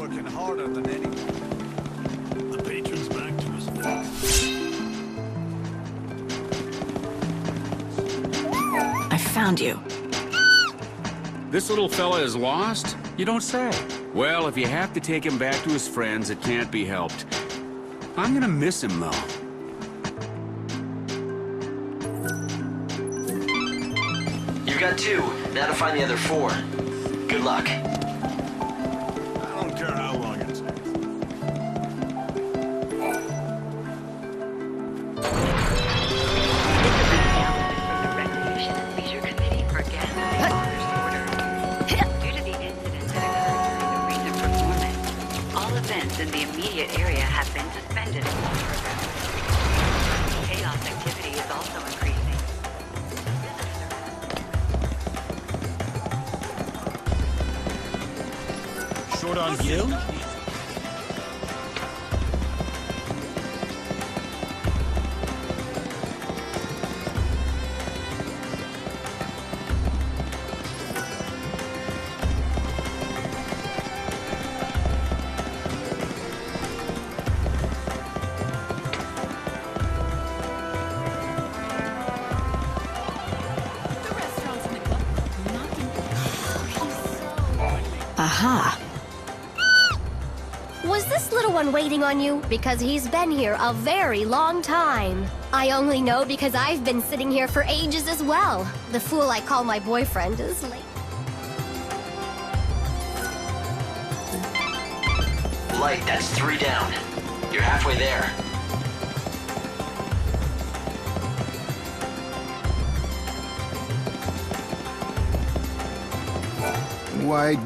working harder than anyone. The patron's back to his work. I found you. This little fella is lost? You don't say. Well, if you have to take him back to his friends, it can't be helped. I'm gonna miss him, though. You've got 2. Now to find the other 4. Good luck. I don't care how long it takes. Recreation and Leisure Committee for Gas Order. Due to the incident that occurred during the recent performance, all events in the immediate area have been suspended. Chaos activity is also increasing. Short on you? Aha. Was this little one waiting on you? Because he's been here a very long time. I only know because I've been sitting here for ages as well. The fool I call my boyfriend is late. Light, that's 3 down. You're halfway there. Why,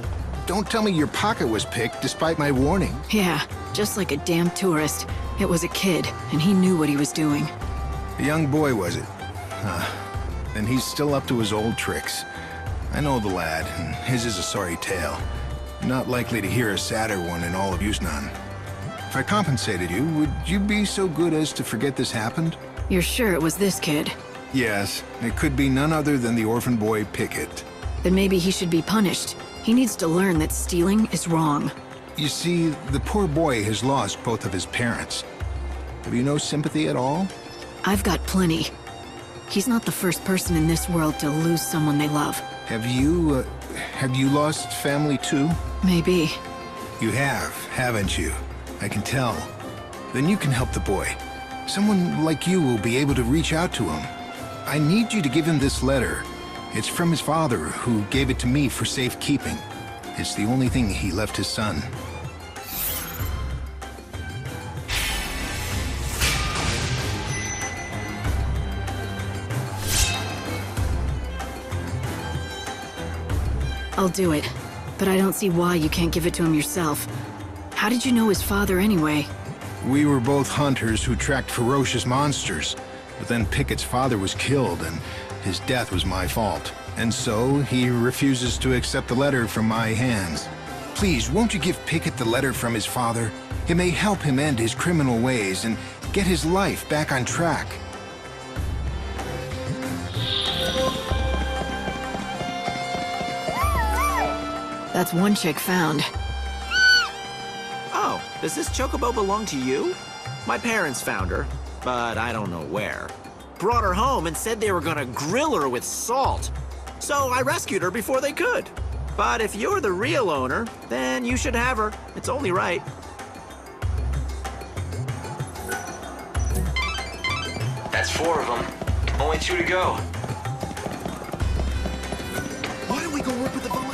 don't tell me your pocket was picked despite my warning. Yeah, just like a damn tourist. It was a kid, and he knew what he was doing. A young boy, was it? Huh. And he's still up to his old tricks. I know the lad, and his is a sorry tale. Not likely to hear a sadder one in all of Yusnan. If I compensated you, would you be so good as to forget this happened? You're sure it was this kid? Yes, it could be none other than the orphan boy Pickett. Then maybe he should be punished. He needs to learn that stealing is wrong. You see, the poor boy has lost both of his parents. Have you no sympathy at all? I've got plenty. He's not the first person in this world to lose someone they love. Have you lost family too? Maybe. You have, haven't you? I can tell. Then you can help the boy. Someone like you will be able to reach out to him. I need you to give him this letter. It's from his father, who gave it to me for safekeeping. It's the only thing he left his son. I'll do it. But I don't see why you can't give it to him yourself. How did you know his father anyway? We were both hunters who tracked ferocious monsters. But then Pickett's father was killed, and his death was my fault. And so, he refuses to accept the letter from my hands. Please, won't you give Pickett the letter from his father? It may help him end his criminal ways and get his life back on track. That's one chick found. Oh, does this Chocobo belong to you? My parents found her, but I don't know where. Brought her home and said they were gonna grill her with salt. So I rescued her before they could. But if you're the real owner, then you should have her. It's only right. That's 4 of them. Only 2 to go. Why don't we go work with the volunteers?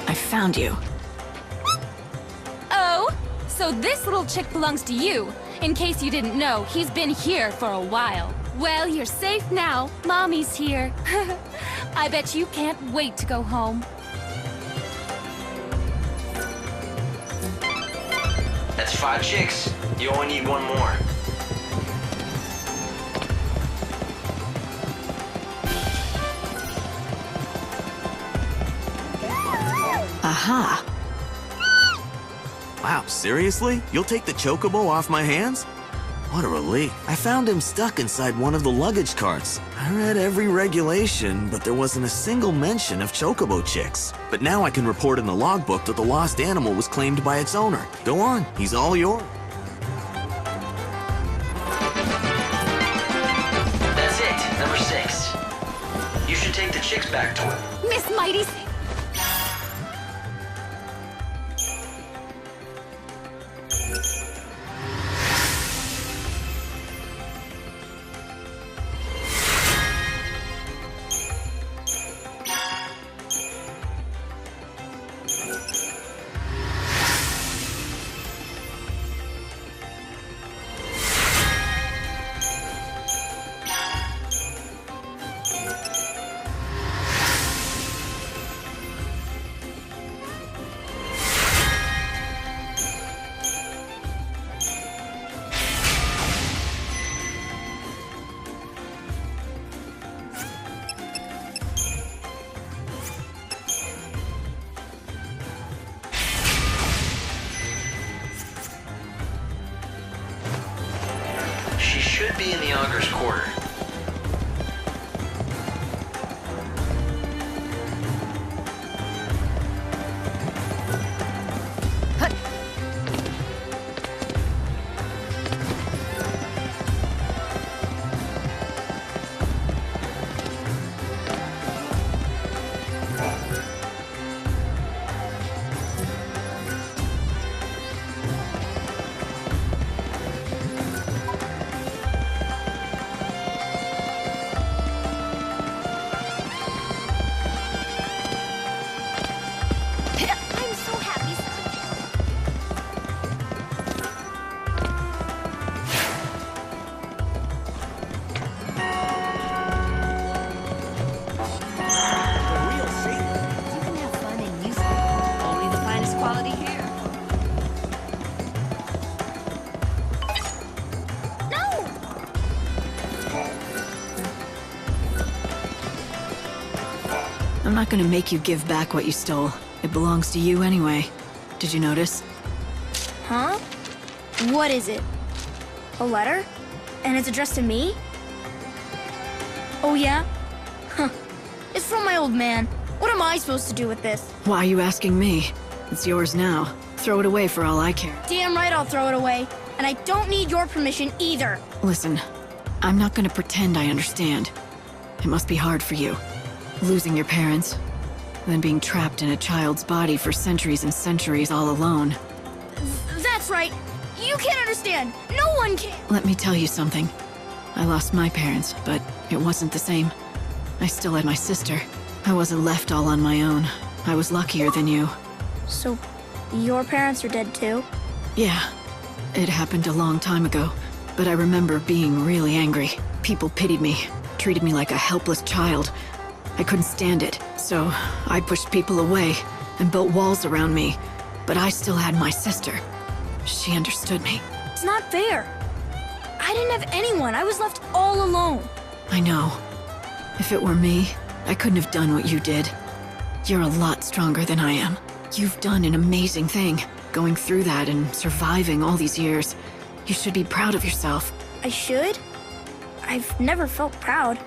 I found you. Oh, so this little chick belongs to you. In case you didn't know, he's been here for a while. Well, you're safe now. Mommy's here. I bet you can't wait to go home. That's 5 chicks. You only need 1 more. Aha. Wow, seriously? You'll take the Chocobo off my hands? What a relief. I found him stuck inside one of the luggage carts. I read every regulation, but there wasn't a single mention of Chocobo chicks. But now I can report in the logbook that the lost animal was claimed by its owner. Go on, he's all yours. That's it, number 6. You should take the chicks back to him. Miss Mighty... She should be in the Augur's quarter. I'm so happy. You can have fun and use it. Only the finest quality here. No! I'm not gonna make you give back what you stole. It belongs to you anyway. Did you notice? Huh? What is it? A letter? And it's addressed to me? Oh yeah? Huh. It's from my old man. What am I supposed to do with this? Why are you asking me? It's yours now. Throw it away for all I care. Damn right I'll throw it away. And I don't need your permission either. Listen, I'm not gonna pretend I understand. It must be hard for you. Losing your parents, then being trapped in a child's body for centuries and centuries all alone. That's right. You can't understand. No one can. Let me tell you something. I lost my parents, but it wasn't the same. I still had my sister. I wasn't left all on my own. I was luckier than you. So, your parents are dead too? Yeah, it happened a long time ago, but I remember being really angry. People pitied me, treated me like a helpless child. I couldn't stand it, so I pushed people away and built walls around me. But I still had my sister. She understood me. It's not fair. I didn't have anyone. I was left all alone. I know. If it were me, I couldn't have done what you did. You're a lot stronger than I am. You've done an amazing thing, going through that and surviving all these years. You should be proud of yourself. I should? I've never felt proud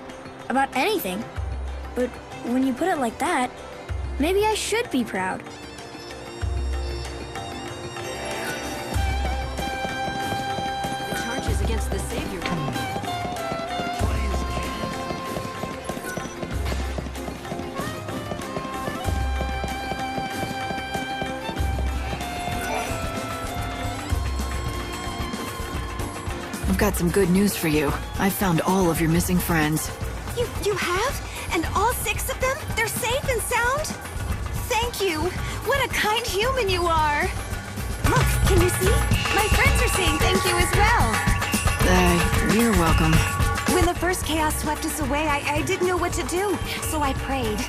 about anything. But when you put it like that, maybe I should be proud. The charges against the Savior. I've got some good news for you. I found all of your missing friends. You have? And all 6 of them? They're safe and sound? Thank you. What a kind human you are. Look, can you see? My friends are saying thank you as well. You're welcome. When the first chaos swept us away, I didn't know what to do, so I prayed.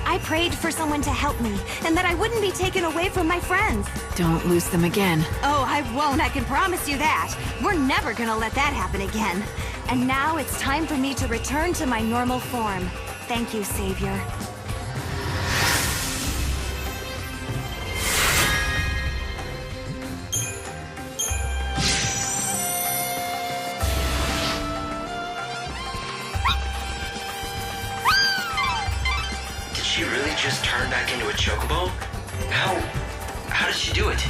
I prayed for someone to help me, and that I wouldn't be taken away from my friends. Don't lose them again. Oh, I won't, I can promise you that. We're never gonna let that happen again. And now it's time for me to return to my normal form. Thank you, Savior. Chocobo? How did she do it?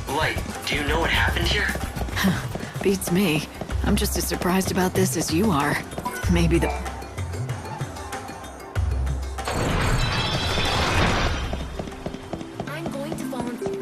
Light, do you know what happened here? Beats me. I'm just as surprised about this as you are. Maybe the... I'm going to volunteer.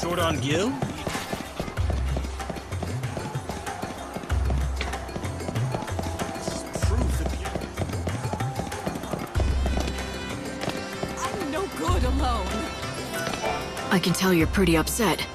Short on Gil? I'm no good alone. I can tell you're pretty upset.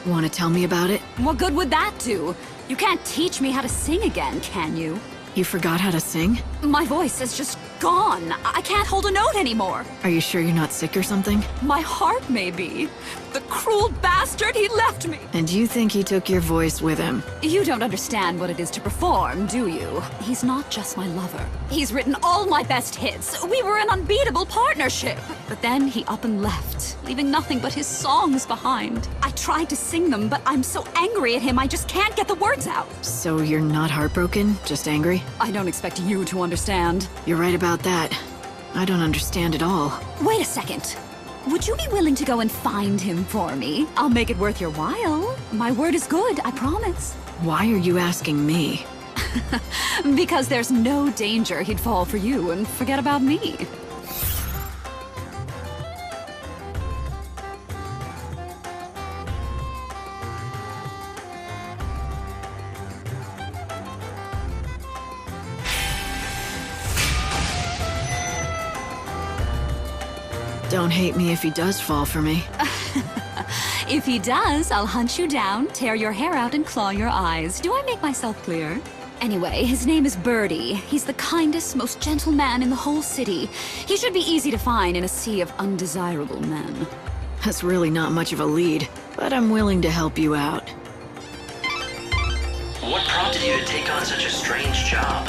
Want to tell me about it? What good would that do? You can't teach me how to sing again, can you? You forgot how to sing? My voice is just gone. I can't hold a note anymore. Are you sure you're not sick or something? My heart may be. The cruel bastard, he left me. And you think he took your voice with him? You don't understand what it is to perform, do you? He's not just my lover. He's written all my best hits. We were an unbeatable partnership. But then he up and left, leaving nothing but his songs behind. I tried to sing them, but I'm so angry at him I just can't get the words out. So you're not heartbroken, just angry? I don't expect you to understand. You're right about that. I don't understand at all. Wait a second. Would you be willing to go and find him for me? I'll make it worth your while. My word is good, I promise. Why are you asking me? Because there's no danger he'd fall for you and forget about me. Don't hate me if he does fall for me. If he does, I'll hunt you down, tear your hair out, and claw your eyes. Do I make myself clear? Anyway, his name is Birdie. He's the kindest, most gentle man in the whole city. He should be easy to find in a sea of undesirable men. That's really not much of a lead, but I'm willing to help you out. What prompted you to take on such a strange job?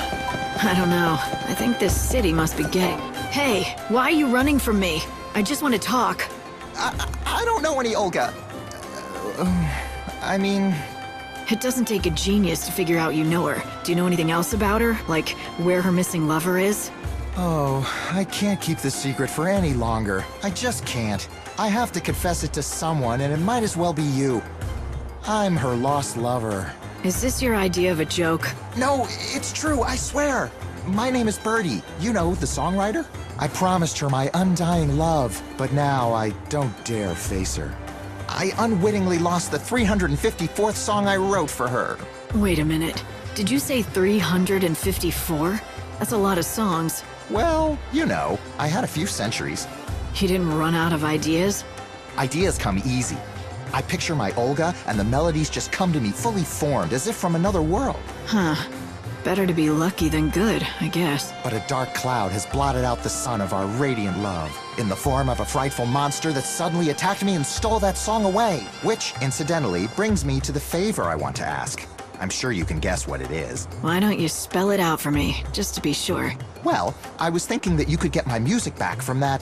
I don't know. I think this city must be gay. Hey, why are you running from me? I just want to talk. I don't know any Olga. I mean... It doesn't take a genius to figure out you know her. Do you know anything else about her? Like, where her missing lover is? Oh, I can't keep this secret for any longer. I just can't. I have to confess it to someone, and it might as well be you. I'm her lost lover. Is this your idea of a joke? No, it's true, I swear. My name is Birdie. You know, the songwriter? I promised her my undying love, but now I don't dare face her. I unwittingly lost the 354th song I wrote for her. Wait a minute. Did you say 354? That's a lot of songs. Well, you know, I had a few centuries. You didn't run out of ideas? Ideas come easy. I picture my Olga, and the melodies just come to me fully formed, as if from another world. Huh. Better to be lucky than good, I guess. But a dark cloud has blotted out the sun of our radiant love, in the form of a frightful monster that suddenly attacked me and stole that song away. Which, incidentally, brings me to the favor I want to ask. I'm sure you can guess what it is. Why don't you spell it out for me, just to be sure? Well, I was thinking that you could get my music back from that,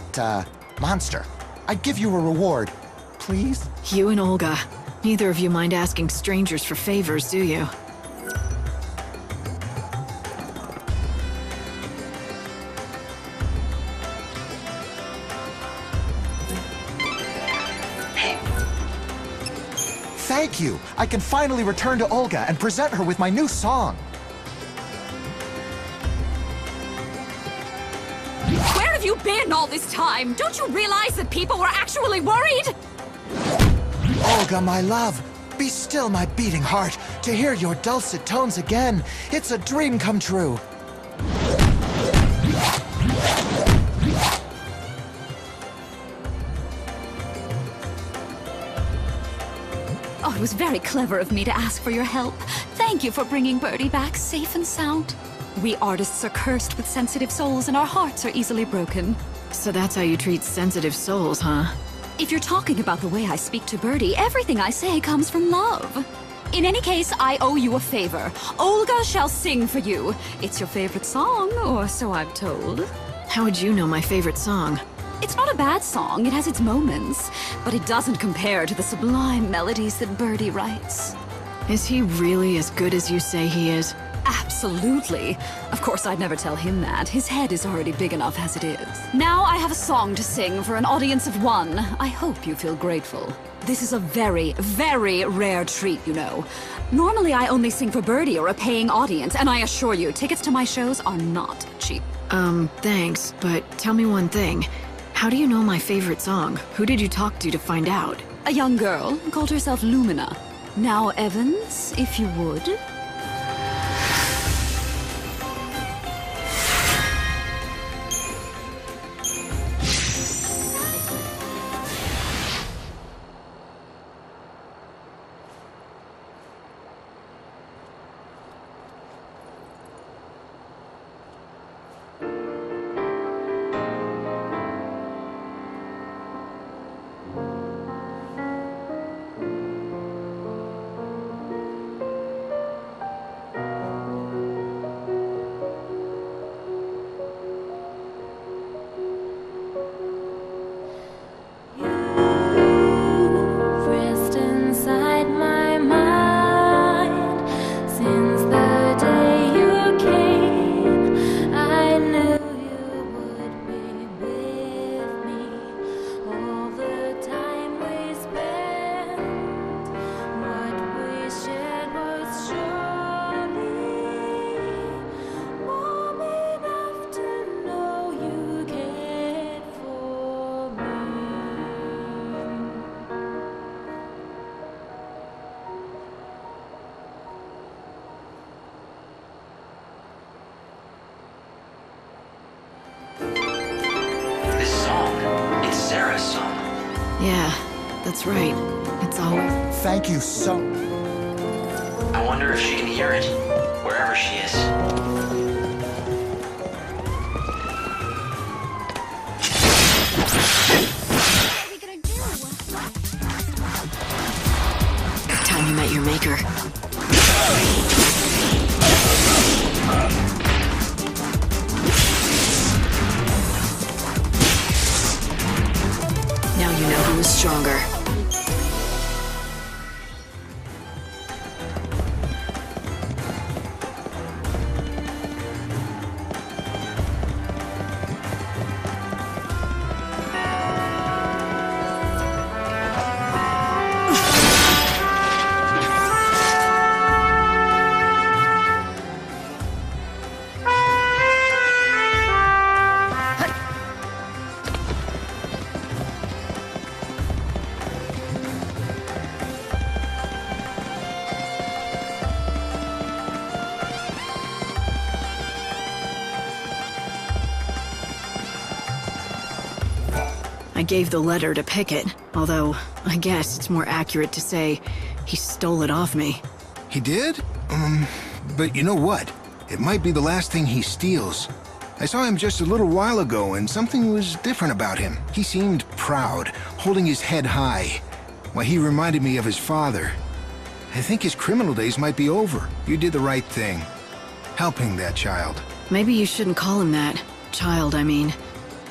monster. I'd give you a reward. Please? You and Olga. Neither of you mind asking strangers for favors, do you? Thank you! I can finally return to Olga and present her with my new song. Where have you been all this time? Don't you realize that people were actually worried? Olga, my love, be still my beating heart. To hear your dulcet tones again, it's a dream come true. Oh, it was very clever of me to ask for your help. Thank you for bringing Birdie back safe and sound. We artists are cursed with sensitive souls, and our hearts are easily broken. So that's how you treat sensitive souls, huh? If you're talking about the way I speak to Birdie, everything I say comes from love. In any case, I owe you a favor. Olga shall sing for you. It's your favorite song, or so I'm told. How would you know my favorite song? It's not a bad song, it has its moments, but it doesn't compare to the sublime melodies that Birdie writes. Is he really as good as you say he is? Absolutely. Of course, I'd never tell him that. His head is already big enough as it is. Now I have a song to sing for an audience of one. I hope you feel grateful. This is a very, very rare treat, you know. Normally I only sing for Birdie or a paying audience, and I assure you, tickets to my shows are not cheap. Thanks, but tell me one thing. How do you know my favorite song? Who did you talk to find out? A young girl called herself Lumina. Now, Evans, if you would. Yeah, that's right. It's all... Thank you so... I wonder if she can hear it, wherever she is. Time you met your maker. Now you know who is stronger. I gave the letter to Pickett, although I guess it's more accurate to say he stole it off me. He did? But you know what? It might be the last thing he steals. I saw him just a little while ago, and something was different about him. He seemed proud, holding his head high. Why, he reminded me of his father. I think his criminal days might be over. You did the right thing. Helping that child. Maybe you shouldn't call him that. Child, I mean.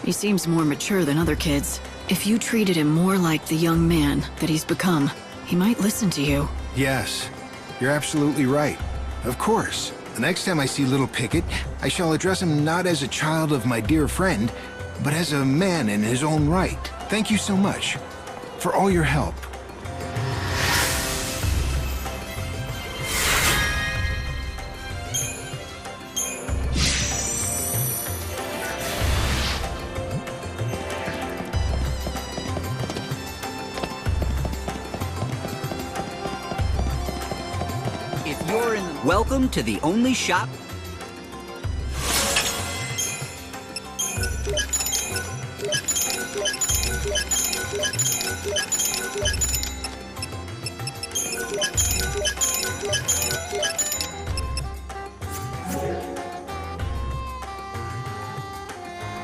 He seems more mature than other kids. If you treated him more like the young man that he's become, he might listen to you. Yes, you're absolutely right. Of course. The next time I see little Pickett, I shall address him not as a child of my dear friend, but as a man in his own right. Thank you so much for all your help. You're in the... Welcome to the only shop...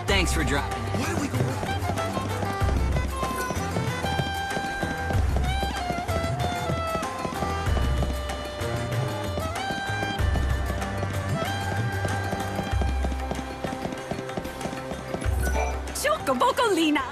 Thanks for dropping in. Why are we going? Chocobo Lina!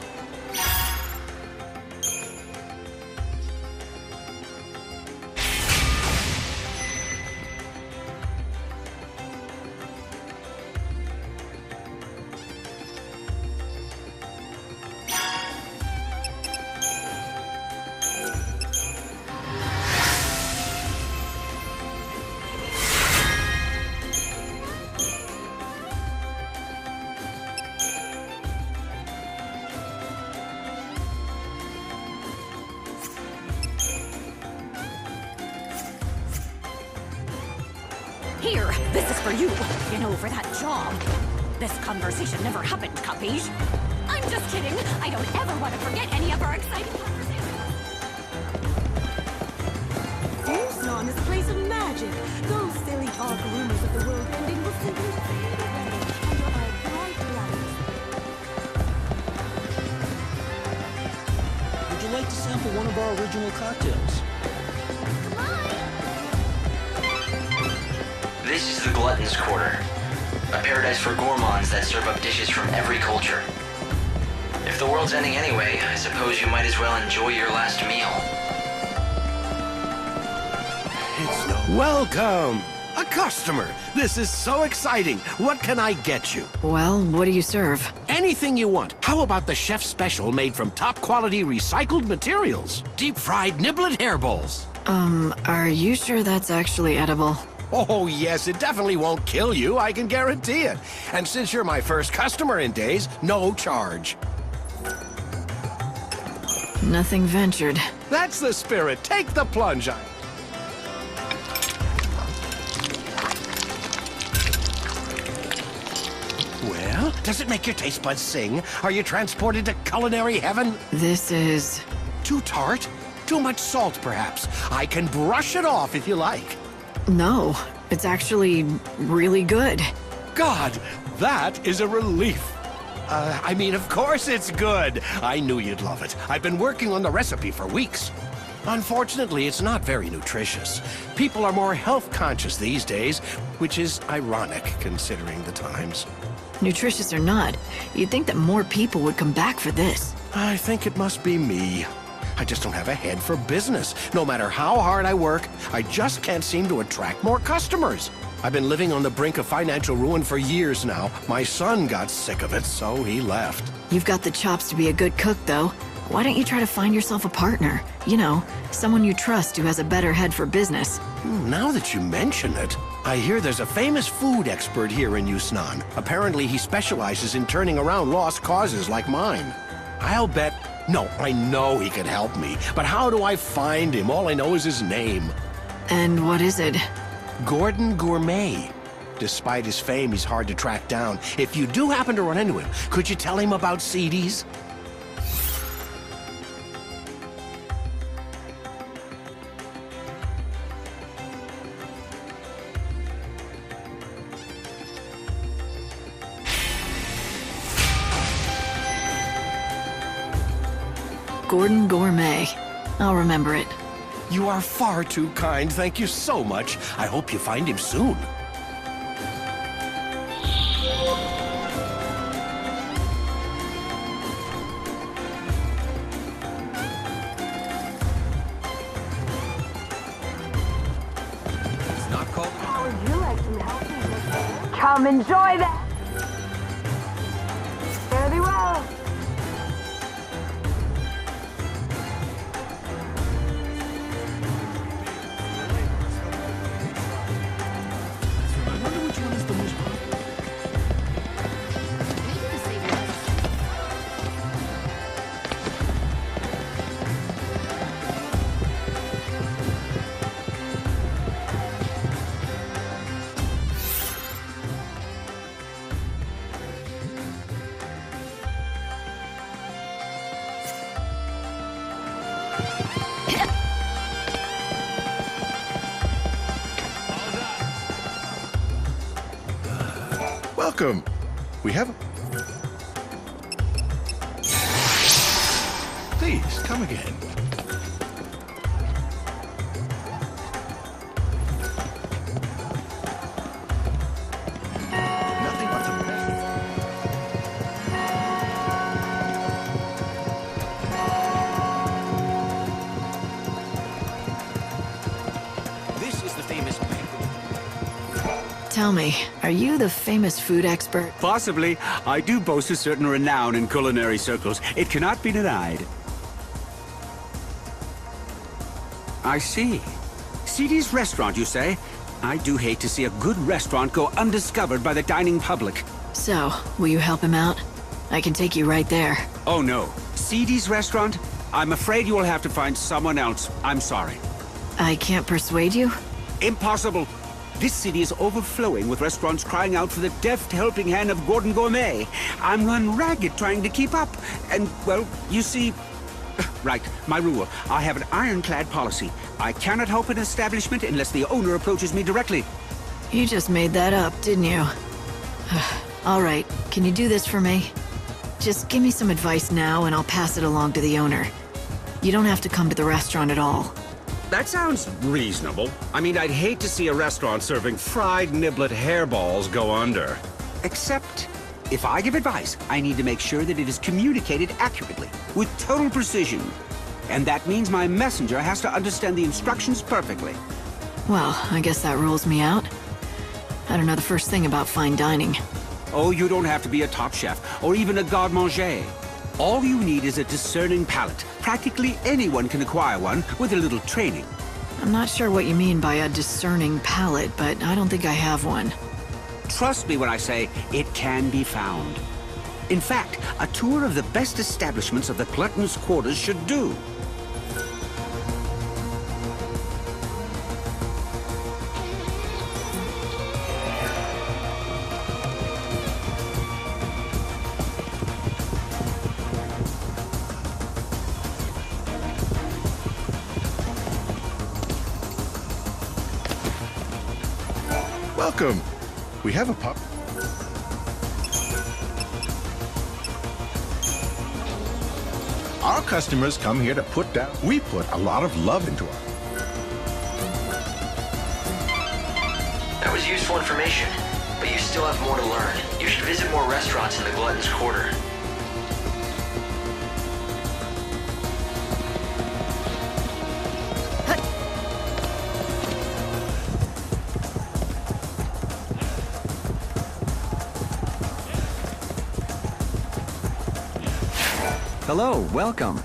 Here, this is for you. You know, for that job. This conversation never happened, capiche? I'm just kidding. I don't ever want to forget any of our exciting conversations. Tucson is a place of magic. Those silly talk rumors of the world ending will simply fade away under our bright lights. Would you like to sample one of our original cocktails? This is the Glutton's Quarter, a paradise for gourmands that serve up dishes from every culture. If the world's ending anyway, I suppose you might as well enjoy your last meal. Welcome! A customer! This is so exciting! What can I get you? Well, what do you serve? Anything you want. How about the chef's special made from top-quality recycled materials? Deep-fried niblet hairballs. Are you sure that's actually edible? Oh, yes, it definitely won't kill you, I can guarantee it. And since you're my first customer in days, no charge. Nothing ventured. That's the spirit. Take the plunge. Well, does it make your taste buds sing? Are you transported to culinary heaven? This is... Too tart? Too much salt, perhaps? I can brush it off if you like. No, it's actually really good. God, that is a relief. I mean, of course it's good. I knew you'd love it. I've been working on the recipe for weeks. Unfortunately, it's not very nutritious. People are more health conscious these days, which is ironic considering the times. Nutritious or not, you'd think that more people would come back for this. I think it must be me. I just don't have a head for business. No matter how hard I work, I just can't seem to attract more customers. I've been living on the brink of financial ruin for years now. My son got sick of it, so he left. You've got the chops to be a good cook, though. Why don't you try to find yourself a partner? You know, someone you trust who has a better head for business. Now that you mention it, I hear there's a famous food expert here in Yusnan. Apparently he specializes in turning around lost causes like mine. I'll bet... No, I know he can help me, but how do I find him? All I know is his name. And what is it? Gordon Gourmet. Despite his fame, he's hard to track down. If you do happen to run into him, could you tell him about CDs? Gordon Gourmet. I'll remember it. You are far too kind. Thank you so much. I hope you find him soon. It's not called... How would you like some help? Come enjoy that. Fare thee well. Welcome. We have... Please, come again. Nothing but the best. This is the famous Tell me, are you the famous food expert? Possibly. I do boast a certain renown in culinary circles. It cannot be denied. I see. CD's restaurant, you say? I do hate to see a good restaurant go undiscovered by the dining public. So, will you help him out? I can take you right there. Oh no. CD's restaurant? I'm afraid you will have to find someone else. I'm sorry. I can't persuade you? Impossible. This city is overflowing with restaurants crying out for the deft helping hand of Gordon Gourmet. I'm run ragged trying to keep up. And, well, you see... Right, my rule. I have an ironclad policy. I cannot help an establishment unless the owner approaches me directly. You just made that up, didn't you? All right, can you do this for me? Just give me some advice now and I'll pass it along to the owner. You don't have to come to the restaurant at all. That sounds reasonable. I mean, I'd hate to see a restaurant serving fried niblet hairballs go under. Except, if I give advice, I need to make sure that it is communicated accurately, with total precision. And that means my messenger has to understand the instructions perfectly. Well, I guess that rules me out. I don't know the first thing about fine dining. Oh, you don't have to be a top chef, or even a garde-manger. All you need is a discerning palate. Practically anyone can acquire one with a little training. I'm not sure what you mean by a discerning palate, but I don't think I have one. Trust me when I say it can be found. In fact, a tour of the best establishments of the glutton's quarters should do. Welcome. We have a pup. Our customers come here to put down. We put a lot of love into our. That was useful information, but you still have more to learn. You should visit more restaurants in the Glutton's Quarter. Hello, welcome.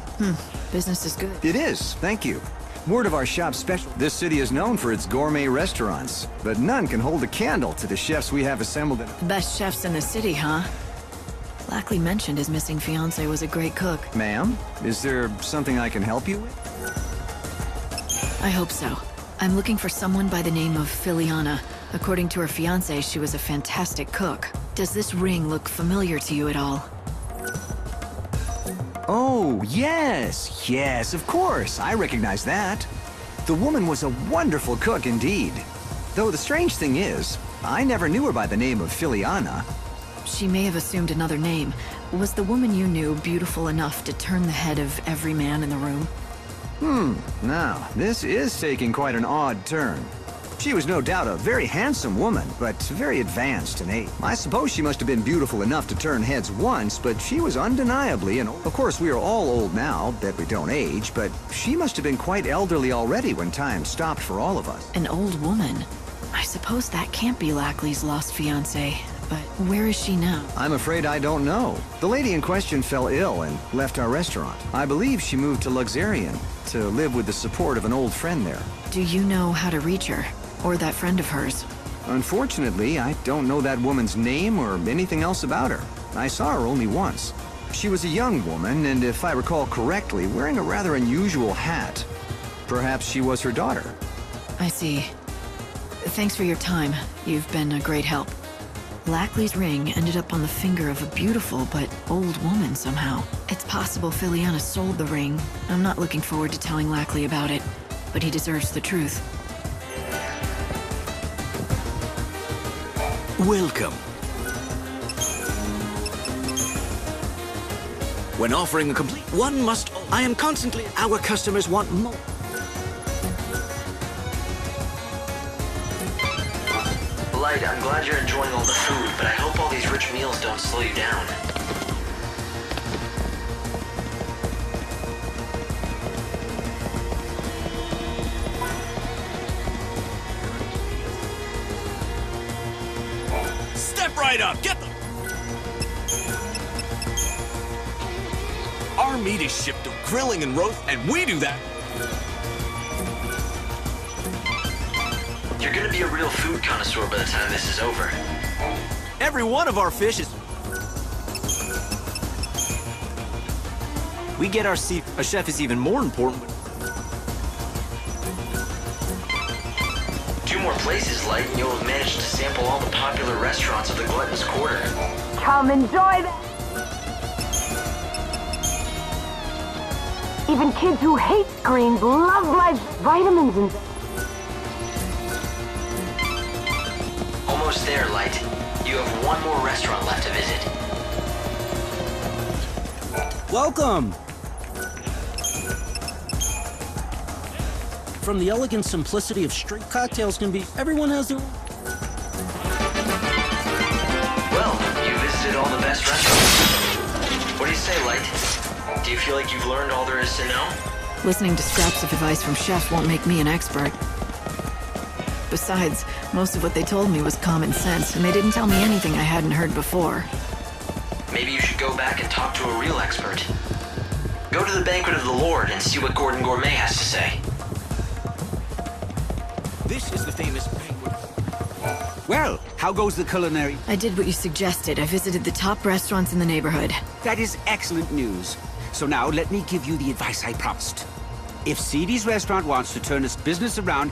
Business is good. It is, thank you. Word of our shop's special. This city is known for its gourmet restaurants, but none can hold a candle to the chefs we have assembled in. The best chefs in the city, huh? Lackley mentioned his missing fiancé was a great cook. Ma'am, is there something I can help you with? I hope so. I'm looking for someone by the name of Filiana. According to her fiancé, she was a fantastic cook. Does this ring look familiar to you at all? Oh, yes, yes, of course. I recognize that. The woman was a wonderful cook indeed. Though the strange thing is, I never knew her by the name of Filiana. She may have assumed another name. Was the woman you knew beautiful enough to turn the head of every man in the room? Now, this is taking quite an odd turn. She was no doubt a very handsome woman, but very advanced in age. I suppose she must have been beautiful enough to turn heads once, but she was undeniably an old. Of course, we are all old now, that we don't age, but she must have been quite elderly already when time stopped for all of us. An old woman? I suppose that can't be Lackley's lost fiancée, but where is she now? I'm afraid I don't know. The lady in question fell ill and left our restaurant. I believe she moved to Luxarian to live with the support of an old friend there. Do you know how to reach her? Or that friend of hers? Unfortunately, I don't know that woman's name or anything else about her. I saw her only once. She was a young woman, and if I recall correctly, wearing a rather unusual hat. Perhaps she was her daughter. I see. Thanks for your time. You've been a great help. Lackley's ring ended up on the finger of a beautiful but old woman somehow. It's possible Filiana sold the ring. I'm not looking forward to telling Lackley about it, but he deserves the truth. Welcome. When offering a complete, one must. I am constantly. Our customers want more. Light, I'm glad you're enjoying all the food, but I hope all these rich meals don't slow you down. Step right up. Get them. Our meat is shipped to grilling and roast, and we do that. You're gonna be a real food connoisseur by the time this is over. Every one of our fish is. We get our seat. A chef is even more important. Two more places, Light, and you'll have managed to sample all the popular restaurants of the Glutton's Quarter. Come enjoy that. Even kids who hate greens love my vitamins and... Almost there, Light. You have one more restaurant left to visit. Welcome! From the elegant simplicity of street cocktails can be, everyone has their... Well, you visited all the best restaurants. What do you say, Light? Do you feel like you've learned all there is to know? Listening to scraps of advice from chefs won't make me an expert. Besides, most of what they told me was common sense, and they didn't tell me anything I hadn't heard before. Maybe you should go back and talk to a real expert. Go to the Banquet of the Lord and see what Gordon Gourmet has to say. This is the famous banquet. Well, how goes the culinary? I did what you suggested. I visited the top restaurants in the neighborhood. That is excellent news. So now let me give you the advice I promised. If CD's restaurant wants to turn its business around...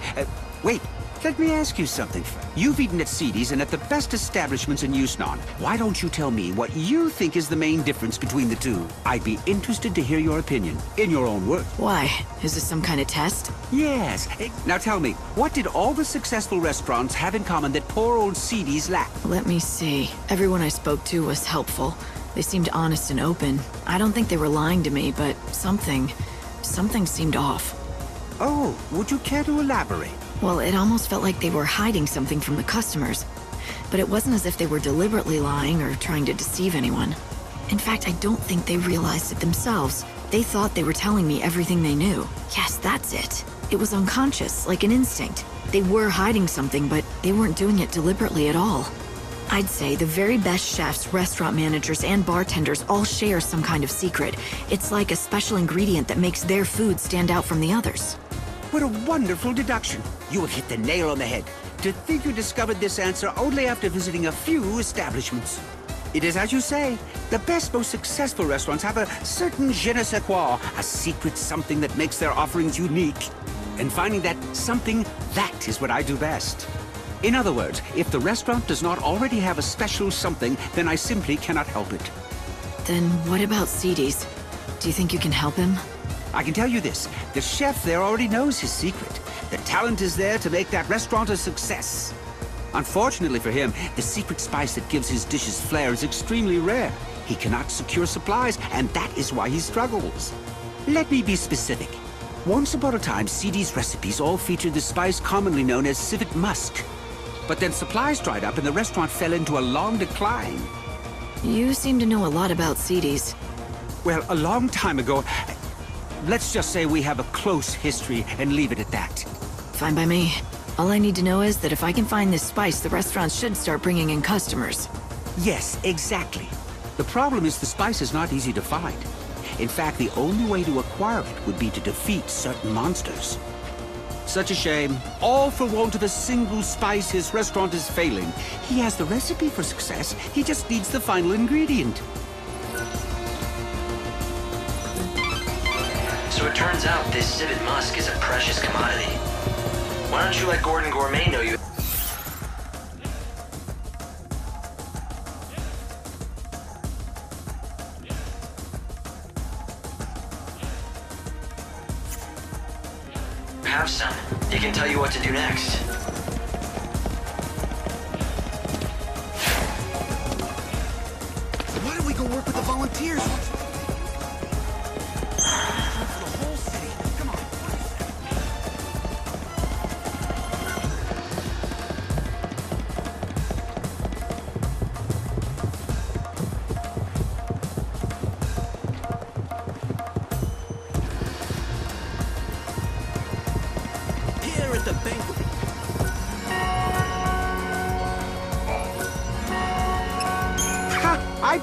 wait, let me ask you something. You've eaten at CD's and at the best establishments in Yusnan. Why don't you tell me what you think is the main difference between the two? I'd be interested to hear your opinion, in your own words. Why? Is this some kind of test? Yes. Now tell me, what did all the successful restaurants have in common that poor old CD's lacked? Let me see. Everyone I spoke to was helpful. They seemed honest and open. I don't think they were lying to me, but something seemed off. Oh, would you care to elaborate? Well, it almost felt like they were hiding something from the customers. But it wasn't as if they were deliberately lying or trying to deceive anyone. In fact, I don't think they realized it themselves. They thought they were telling me everything they knew. Yes, that's it. It was unconscious, like an instinct. They were hiding something, but they weren't doing it deliberately at all. I'd say the very best chefs, restaurant managers, and bartenders all share some kind of secret. It's like a special ingredient that makes their food stand out from the others. What a wonderful deduction. You have hit the nail on the head. To think you discovered this answer only after visiting a few establishments. It is as you say. The best, most successful restaurants have a certain je ne sais quoi, a secret something that makes their offerings unique. And finding that something, that is what I do best. In other words, if the restaurant does not already have a special something, then I simply cannot help it. Then what about CD's? Do you think you can help him? I can tell you this, the chef there already knows his secret. The talent is there to make that restaurant a success. Unfortunately for him, the secret spice that gives his dishes flair is extremely rare. He cannot secure supplies, and that is why he struggles. Let me be specific. Once upon a time, CD's recipes all featured the spice commonly known as civet musk. But then supplies dried up and the restaurant fell into a long decline. You seem to know a lot about CD's. Well, a long time ago... Let's just say we have a close history and leave it at that. Fine by me. All I need to know is that if I can find this spice, the restaurant should start bringing in customers. Yes, exactly. The problem is the spice is not easy to find. In fact, the only way to acquire it would be to defeat certain monsters. Such a shame. All for want of a single spice, his restaurant is failing. He has the recipe for success. He just needs the final ingredient. So it turns out this civet musk is a precious commodity. Why don't you let Gordon Gourmet know you... Have some. He can tell you what to do next. Why don't we go work with the volunteers?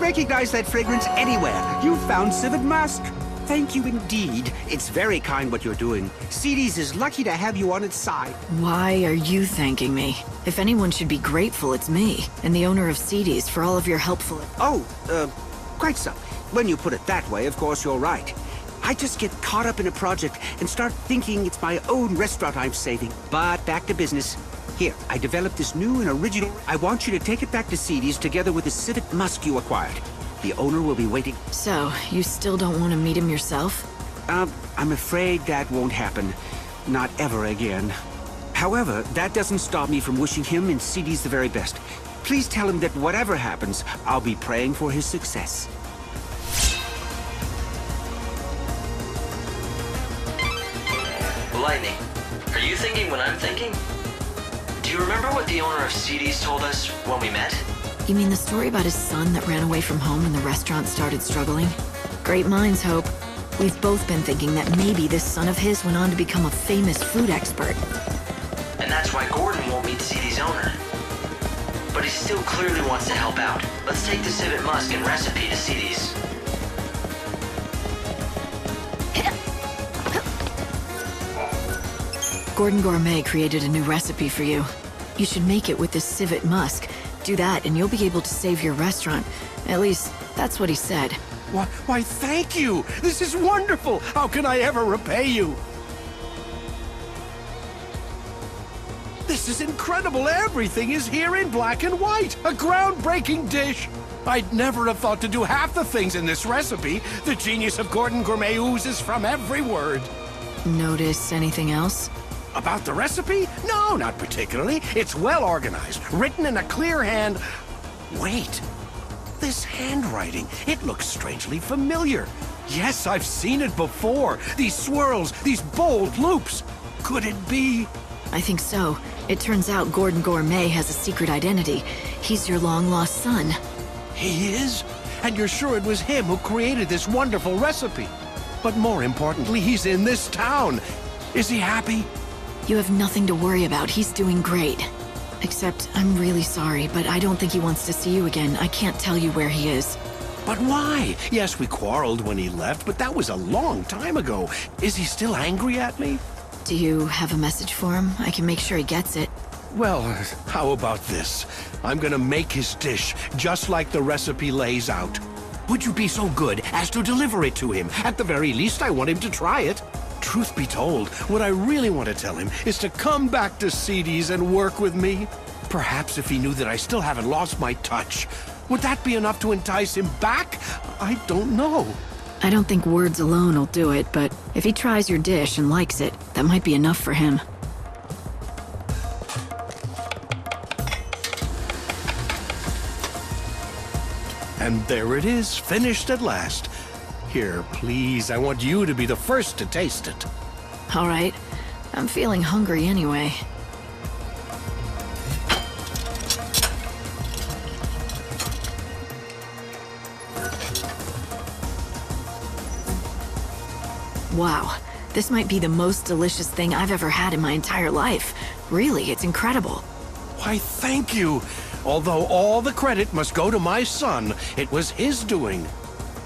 recognize that fragrance anywhere. You found civet musk. Thank you indeed. It's very kind what you're doing. CD's is lucky to have you on its side. Why are you thanking me? If anyone should be grateful, it's me, and the owner of CD's for all of your helpful... Oh, quite so. When you put it that way, of course you're right. I just get caught up in a project and start thinking it's my own restaurant I'm saving. But back to business. Here, I developed this new and original... I want you to take it back to CD's together with the civet musk you acquired. The owner will be waiting. So, you still don't want to meet him yourself? I'm afraid that won't happen. Not ever again. However, that doesn't stop me from wishing him and CD's the very best. Please tell him that whatever happens, I'll be praying for his success. Lightning, are you thinking what I'm thinking? Do you remember what the owner of CD's told us when we met? You mean the story about his son that ran away from home when the restaurant started struggling? Great minds, Hope. We've both been thinking that maybe this son of his went on to become a famous food expert. And that's why Gordon won't meet CD's owner. But he still clearly wants to help out. Let's take the civet musk and recipe to CD's. Gordon Gourmet created a new recipe for you. You should make it with this civet musk. Do that and you'll be able to save your restaurant. At least, that's what he said. Why, thank you! This is wonderful! How can I ever repay you? This is incredible! Everything is here in black and white! A groundbreaking dish! I'd never have thought to do half the things in this recipe. The genius of Gordon Gourmet oozes from every word. Notice anything else? About the recipe? No, not particularly. It's well organized, written in a clear hand. Wait. This handwriting, it looks strangely familiar. Yes, I've seen it before. These swirls, these bold loops. Could it be? I think so. It turns out Gordon Gourmet has a secret identity. He's your long-lost son. He is? And you're sure it was him who created this wonderful recipe? But more importantly, he's in this town. Is he happy? You have nothing to worry about. He's doing great. Except, I'm really sorry, but I don't think he wants to see you again. I can't tell you where he is. But why? Yes, we quarreled when he left, but that was a long time ago. Is he still angry at me? Do you have a message for him? I can make sure he gets it. Well, how about this? I'm gonna make his dish just like the recipe lays out. Would you be so good as to deliver it to him? At the very least, I want him to try it. Truth be told, what I really want to tell him is to come back to CD's and work with me. Perhaps if he knew that I still haven't lost my touch. Would that be enough to entice him back? I don't know. I don't think words alone will do it, but if he tries your dish and likes it, that might be enough for him. And there it is, finished at last. Here, please, I want you to be the first to taste it. All right. I'm feeling hungry anyway. Wow. This might be the most delicious thing I've ever had in my entire life. Really, it's incredible. Why, thank you. Although all the credit must go to my son, it was his doing.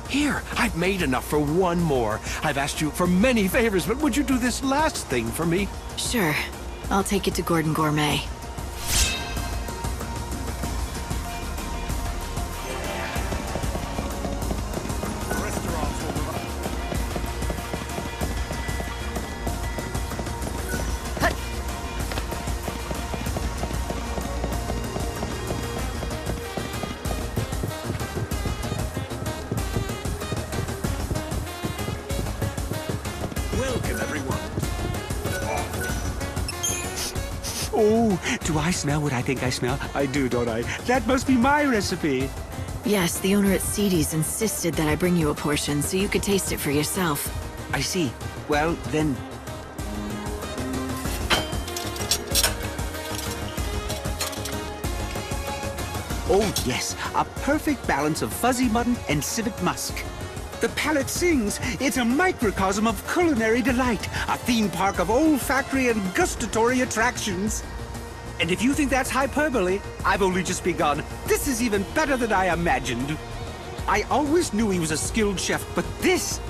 Here, I've made enough for one more. I've asked you for many favors, but would you do this last thing for me? Sure. I'll take it to Gordon Gourmet. Welcome, everyone. Oh, do I smell what I think I smell? I do, don't I? That must be my recipe. Yes, the owner at CD's insisted that I bring you a portion so you could taste it for yourself. I see. Well, then... Oh, yes, a perfect balance of fuzzy mutton and civet musk. The palate sings. It's a microcosm of culinary delight, a theme park of olfactory and gustatory attractions. And if you think that's hyperbole, I've only just begun. This is even better than I imagined. I always knew he was a skilled chef, but this...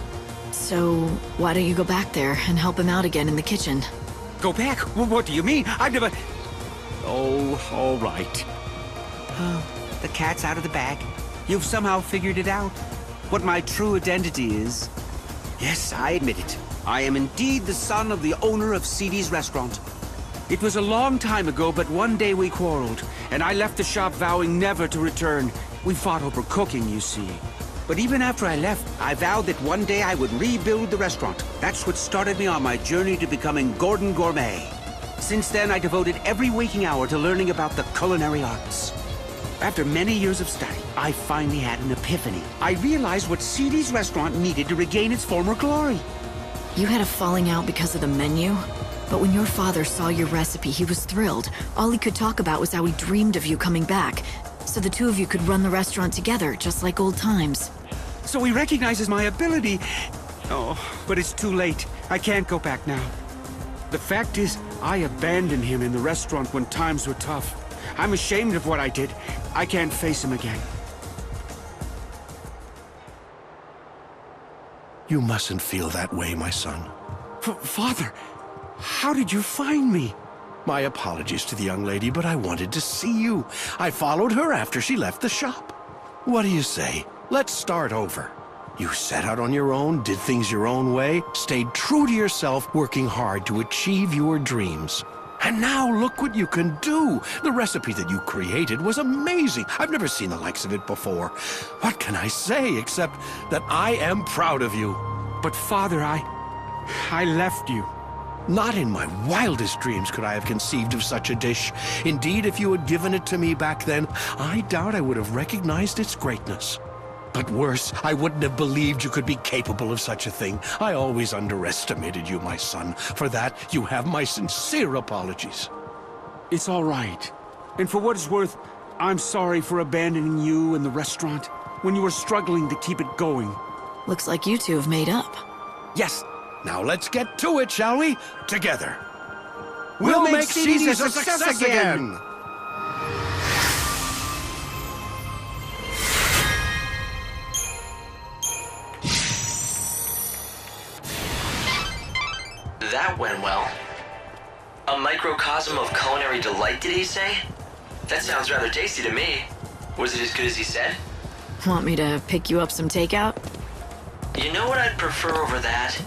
So, why don't you go back there and help him out again in the kitchen? Go back? What do you mean? I've never... Oh, all right. The cat's out of the bag. You've somehow figured it out. What my true identity is. Yes, I admit it. I am indeed the son of the owner of XIII's restaurant. It was a long time ago, but one day we quarreled, and I left the shop vowing never to return. We fought over cooking, you see. But even after I left, I vowed that one day I would rebuild the restaurant. That's what started me on my journey to becoming Gordon Gourmet. Since then, I devoted every waking hour to learning about the culinary arts. After many years of study, I finally had an epiphany. I realized what XIII's restaurant needed to regain its former glory. You had a falling out because of the menu? But when your father saw your recipe, he was thrilled. All he could talk about was how he dreamed of you coming back. So the two of you could run the restaurant together, just like old times. So he recognizes my ability. Oh, but it's too late. I can't go back now. The fact is, I abandoned him in the restaurant when times were tough. I'm ashamed of what I did. I can't face him again. You mustn't feel that way, my son. Father, how did you find me? My apologies to the young lady, but I wanted to see you. I followed her after she left the shop. What do you say? Let's start over. You set out on your own, did things your own way, stayed true to yourself, working hard to achieve your dreams. And now look what you can do. The recipe that you created was amazing. I've never seen the likes of it before. What can I say except that I am proud of you? But Father, I left you. Not in my wildest dreams could I have conceived of such a dish. Indeed, if you had given it to me back then, I doubt I would have recognized its greatness. But worse, I wouldn't have believed you could be capable of such a thing. I always underestimated you, my son. For that, you have my sincere apologies. It's all right. And for what it's worth, I'm sorry for abandoning you and the restaurant when you were struggling to keep it going. Looks like you two have made up. Yes. Now let's get to it, shall we? Together. We'll make XIII's a success again! That went well. A microcosm of culinary delight, did he say? That sounds rather tasty to me. Was it as good as he said? Want me to pick you up some takeout? You know what I'd prefer over that?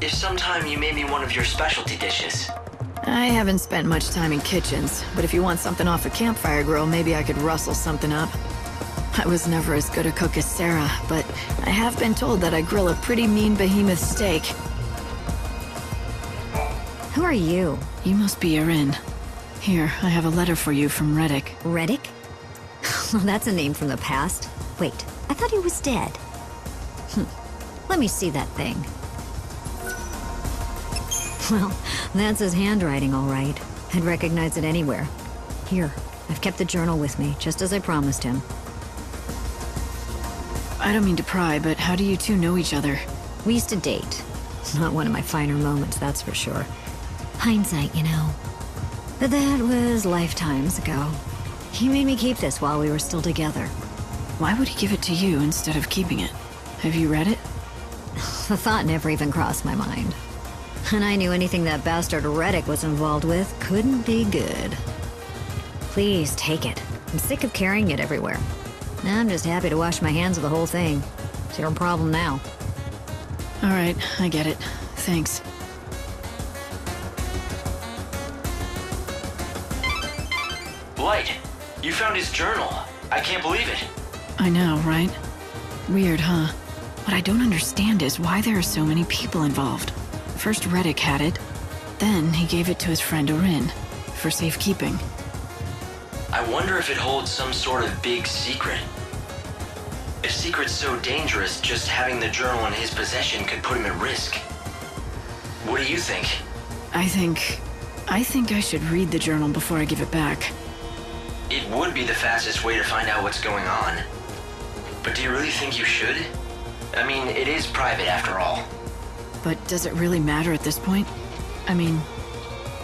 If sometime you made me one of your specialty dishes. I haven't spent much time in kitchens, but if you want something off a campfire grill, maybe I could rustle something up. I was never as good a cook as Sarah, but I have been told that I grill a pretty mean behemoth steak. Who are you? You must be Erin. Here, I have a letter for you from Reddick. Reddick? Well, that's a name from the past. Wait, I thought he was dead. Let me see that thing. Well, that's his handwriting, all right. I'd recognize it anywhere. Here, I've kept the journal with me, just as I promised him. I don't mean to pry, but how do you two know each other? We used to date. Not one of my finer moments, that's for sure. Hindsight, you know. But that was lifetimes ago. He made me keep this while we were still together. Why would he give it to you instead of keeping it? Have you read it? The thought never even crossed my mind. And I knew anything that bastard Reddick was involved with couldn't be good. Please take it. I'm sick of carrying it everywhere. I'm just happy to wash my hands of the whole thing. It's your problem now. All right, I get it. Thanks. Light, you found his journal. I can't believe it. I know, right? Weird, huh? What I don't understand is why there are so many people involved. First Reddick had it, then he gave it to his friend Erin, for safekeeping. I wonder if it holds some sort of big secret. If secret's so dangerous, just having the journal in his possession could put him at risk. What do you think? I think I should read the journal before I give it back. It would be the fastest way to find out what's going on. But do you really think you should? I mean, it is private after all. But does it really matter at this point? I mean,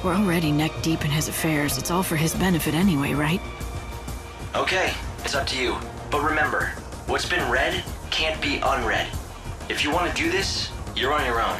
we're already neck deep in his affairs. It's all for his benefit anyway, right? Okay, it's up to you. But remember, What's been read can't be unread. If you want to do this, you're on your own.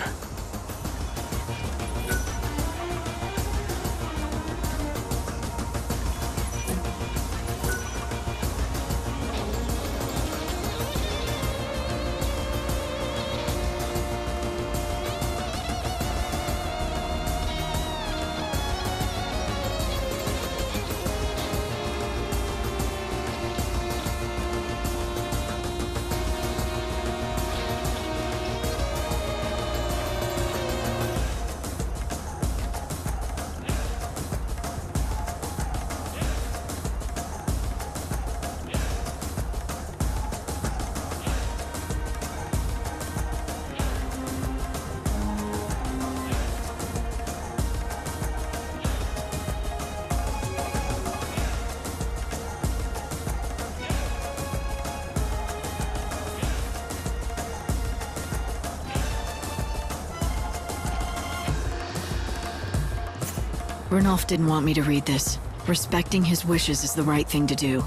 Bernolf didn't want me to read this. Respecting his wishes is the right thing to do.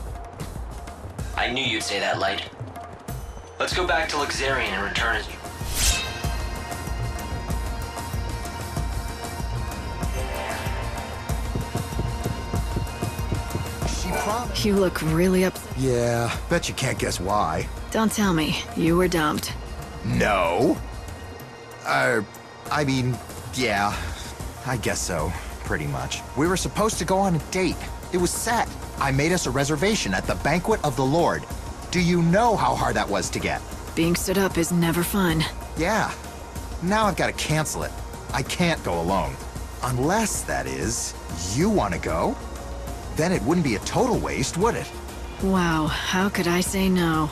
I knew you'd say that, Light. Let's go back to Luxarian and return as... You look really upset. Yeah, bet you can't guess why. Don't tell me. You were dumped. No. I mean, yeah, I guess so. Pretty much. We were supposed to go on a date. It was set. I made us a reservation at the Banquet of the Lord. Do you know how hard that was to get? Being stood up is never fun. Yeah. Now I've got to cancel it. I can't go alone. Unless, that is, you want to go? Then it wouldn't be a total waste, would it? Wow, how could I say no?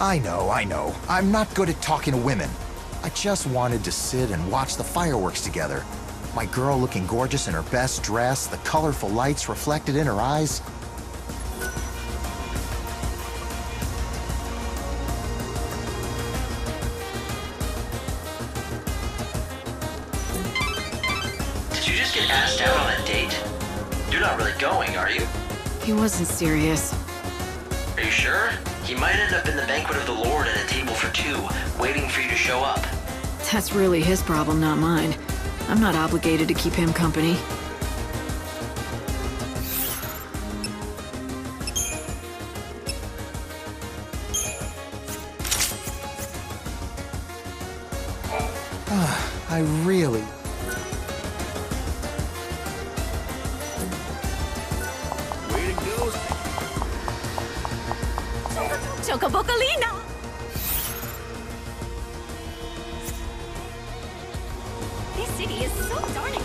I know. I'm not good at talking to women. I just wanted to sit and watch the fireworks together. My girl looking gorgeous in her best dress, the colorful lights reflected in her eyes. Did you just get asked out on a date? You're not really going, are you? He wasn't serious. Are you sure? He might end up in the Banquet of the Lord at a table for two, waiting for you to show up. That's really his problem, not mine. I'm not obligated to keep him company. I really... Way to go. Chocobo. This city is so darning.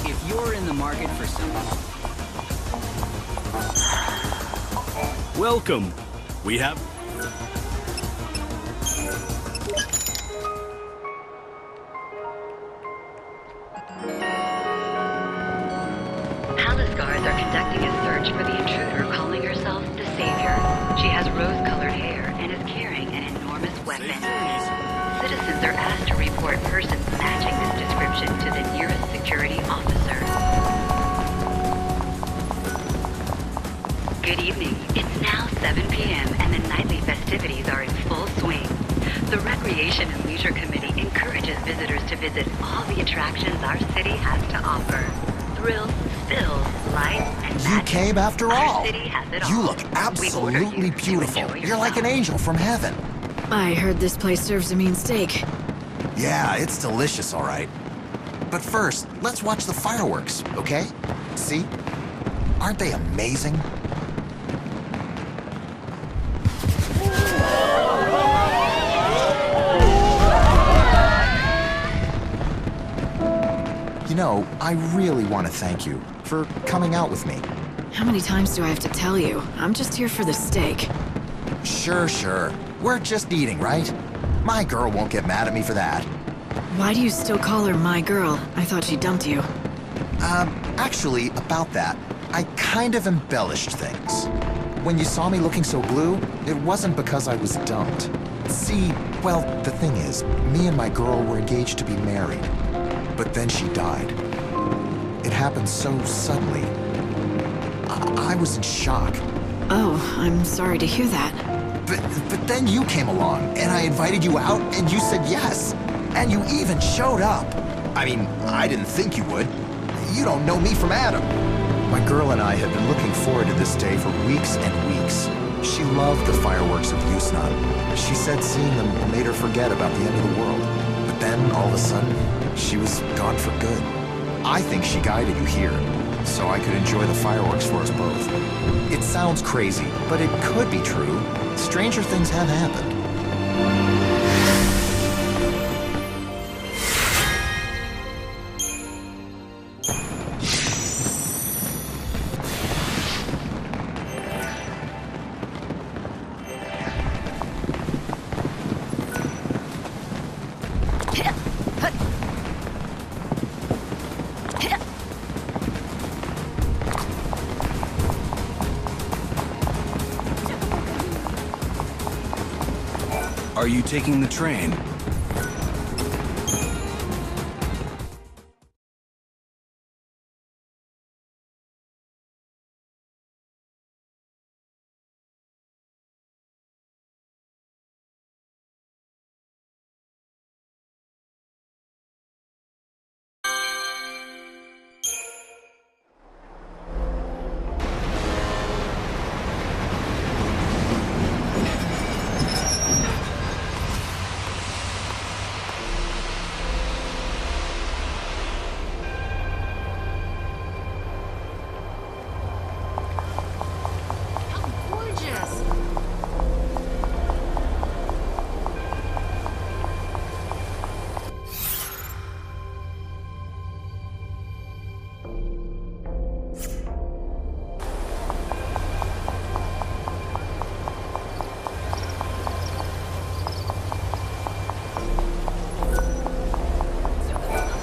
If you're in the market for some... Welcome. We have... Palace guards are conducting a search for the intruder calling herself the Savior. She has rose-colored hair and is carrying an enormous weapon. Citizens are asked to report persons matching this description to the nearest security officer. Good evening. It's now 7 p.m. and the nightly festivities are in full swing. The Recreation and Leisure Committee encourages visitors to visit all the attractions our city has to offer. Thrills, spills, lights, and magic. You came after Our all. city has it all. You look absolutely beautiful. You're like an angel from heaven. I heard this place serves a mean steak. Yeah, it's delicious, all right. But first, let's watch the fireworks, okay? See? Aren't they amazing? You know, I really want to thank you for coming out with me. How many times do I have to tell you? I'm just here for the steak. Sure. We're just eating, right? My girl won't get mad at me for that. Why do you still call her my girl? I thought she dumped you. Actually, about that, I kind of embellished things. When you saw me looking so blue, it wasn't because I was dumped. See, well, the thing is, me and my girl were engaged to be married. But then she died. It happened so suddenly. I was in shock. Oh, I'm sorry to hear that. But then you came along, and I invited you out, and you said yes. And you even showed up. I mean, I didn't think you would. You don't know me from Adam. My girl and I had been looking forward to this day for weeks and weeks. She loved the fireworks of Yusnan. She said seeing them made her forget about the end of the world. But then, all of a sudden, she was gone for good. I think she guided you here, so I could enjoy the fireworks for us both. It sounds crazy, but it could be true. Stranger things have happened. Are you taking the train?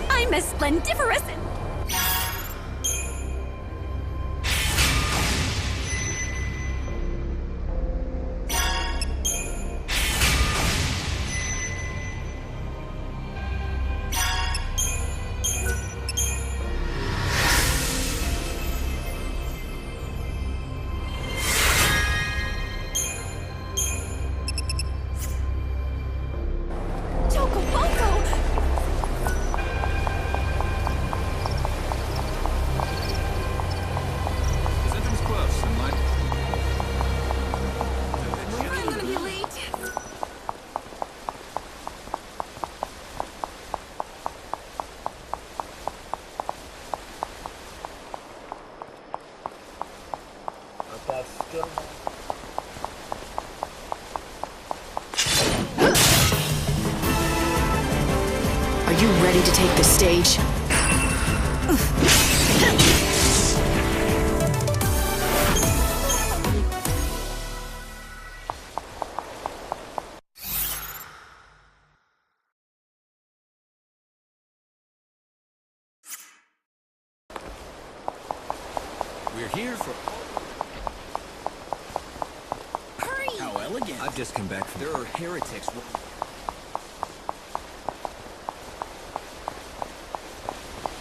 I'm a splendiferous. Are you ready to take the stage? We're here for... Hurry! How elegant. I've just come back from... There are heretics...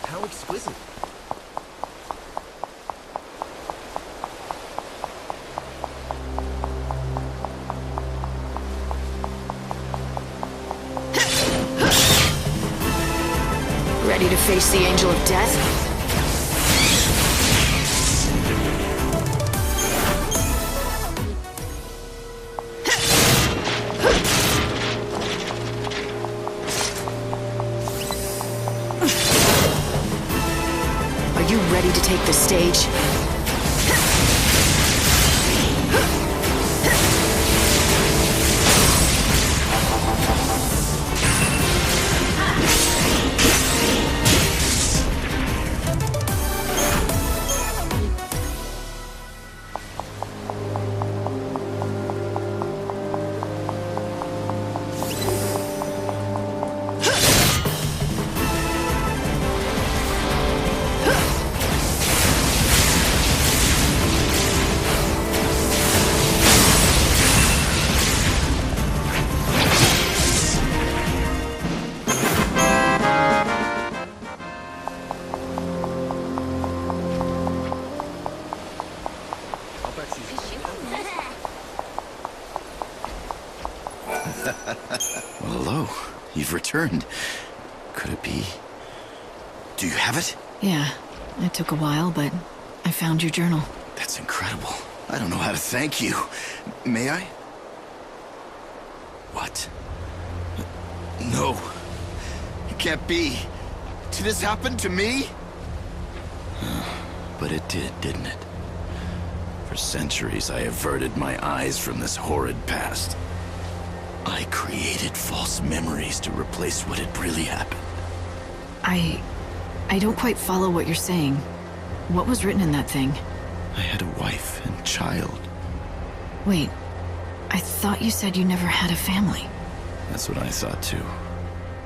How exquisite. Ready to face the Angel of Death? Are you ready to take the stage? You've returned. Could it be... Do you have it? Yeah, it took a while, but I found your journal. That's incredible. I don't know how to thank you. May I? What? No. It can't be. Did this happen to me? But it did, didn't it? For centuries, I averted my eyes from this horrid past. I created false memories to replace what had really happened. I don't quite follow what you're saying. What was written in that thing? I had a wife and child. Wait, I thought you said you never had a family. That's what I thought too,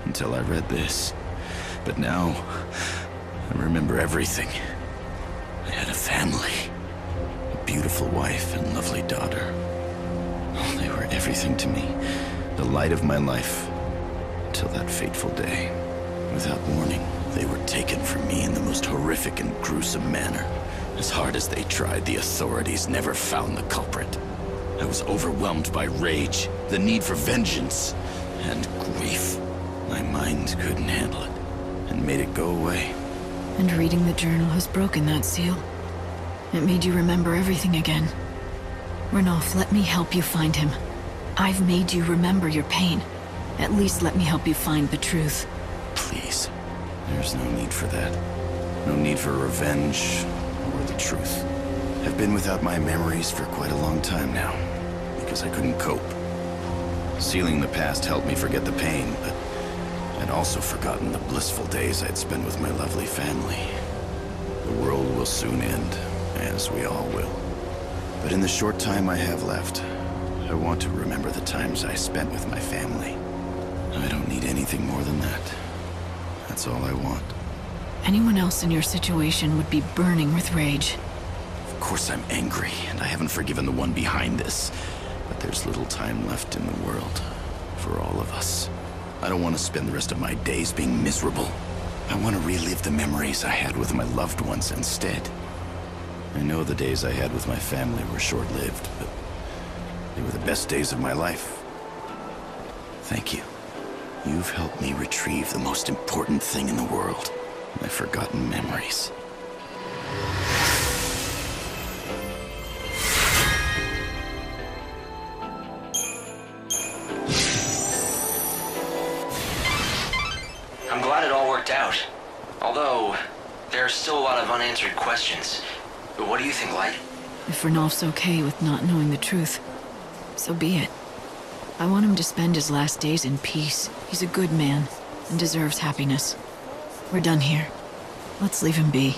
until I read this. But now, I remember everything. I had a family, a beautiful wife and lovely daughter. Oh, they were everything to me, the light of my life, until that fateful day. Without warning, they were taken from me in the most horrific and gruesome manner. As hard as they tried, the authorities never found the culprit. I was overwhelmed by rage, the need for vengeance, and grief. My mind couldn't handle it, and made it go away. And reading the journal has broken that seal. It made you remember everything again. Ranulph, let me help you find him. I've made you remember your pain. At least let me help you find the truth. Please. There's no need for that. No need for revenge or the truth. I've been without my memories for quite a long time now, because I couldn't cope. Sealing the past helped me forget the pain, but I'd also forgotten the blissful days I'd spent with my lovely family. The world will soon end, as we all will. But in the short time I have left, I want to remember the times I spent with my family. I don't need anything more than that. That's all I want. Anyone else in your situation would be burning with rage. Of course I'm angry, and I haven't forgiven the one behind this. But there's little time left in the world for all of us. I don't want to spend the rest of my days being miserable. I want to relive the memories I had with my loved ones instead. I know the days I had with my family were short-lived, but they were the best days of my life. Thank you. You've helped me retrieve the most important thing in the world. My forgotten memories. I'm glad it all worked out. Although, there are still a lot of unanswered questions. But what do you think, Light? If Ranulph's okay with not knowing the truth, so be it. I want him to spend his last days in peace. He's a good man and deserves happiness. We're done here. Let's leave him be.